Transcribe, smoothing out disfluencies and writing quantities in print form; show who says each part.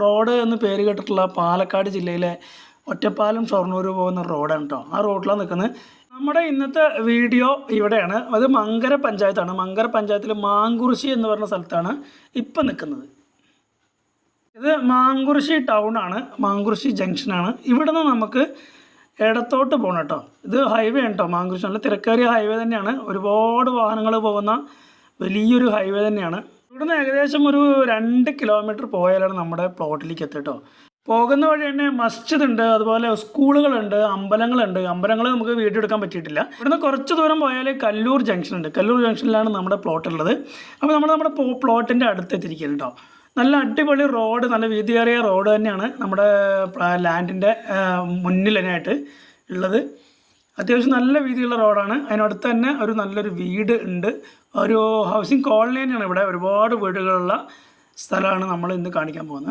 Speaker 1: Road എന്ന് പേര് കേട്ടിട്ടുള്ള പാലക്കാട് ജില്ലയിലെ ഒറ്റപ്പാലം ഷൊർണൂർ പോകുന്ന റോഡാണ് കേട്ടോ. ആ റോഡിലാണ് നിൽക്കുന്നത്. നമ്മുടെ ഇന്നത്തെ വീഡിയോ ഇവിടെയാണ്. അത് മങ്കര പഞ്ചായത്താണ്. മങ്കര പഞ്ചായത്തിൽ മാങ്കുറിശി എന്ന് പറഞ്ഞ സ്ഥലത്താണ് ഇപ്പം നിൽക്കുന്നത്. ഇത് മാങ്കുറിശി ടൗൺ ആണ്, മാങ്കുറിശി ജംഗ്ഷനാണ്. ഇവിടെ നിന്ന് നമുക്ക് ഇടത്തോട്ട് പോകണം കേട്ടോ. ഇത് ഹൈവേ ആണ് കേട്ടോ. മാങ്കുറിശി നല്ല തിരക്കേറിയ ഹൈവേ തന്നെയാണ്. ഒരുപാട് വാഹനങ്ങൾ പോകുന്ന വലിയൊരു ഹൈവേ തന്നെയാണ്. ഇവിടുന്ന് ഏകദേശം ഒരു 2 കിലോമീറ്റർ പോയാലാണ് നമ്മുടെ പ്ലോട്ടിലേക്ക് എത്തിട്ടോ. പോകുന്ന വഴി തന്നെ മസ്ജിദ് ഉണ്ട്, അതുപോലെ സ്കൂളുകളുണ്ട്, അമ്പലങ്ങളുണ്ട്. അമ്പലങ്ങൾ നമുക്ക് വീഡിയോ എടുക്കാൻ പറ്റിയിട്ടില്ല. ഇവിടുന്ന് കുറച്ച് ദൂരം പോയാൽ കല്ലൂർ ജംഗ്ഷൻ ഉണ്ട്. കല്ലൂർ ജംഗ്ഷനിലാണ് നമ്മുടെ പ്ലോട്ട് ഉള്ളത്. അപ്പോൾ നമ്മുടെ പ്ലോട്ടിൻ്റെ അടുത്ത് എത്തിയിരിക്കുകയാണ് കേട്ടോ. നല്ല അടിപൊളി റോഡ്, നല്ല വീതിയേറിയ റോഡ് തന്നെയാണ് നമ്മുടെ ലാൻഡിൻ്റെ മുന്നിലായിട്ട് ഉള്ളത്. അത്യാവശ്യം നല്ല വീതിയുള്ള റോഡാണ്. അതിനടുത്ത് തന്നെ ഒരു നല്ലൊരു വീട് ഉണ്ട്. ഒരു ഹൗസിംഗ് കോളനി തന്നെയാണ്. ഇവിടെ ഒരുപാട് വീടുകളുള്ള സ്ഥലമാണ് നമ്മൾ ഇന്ന് കാണിക്കാൻ പോകുന്നത്.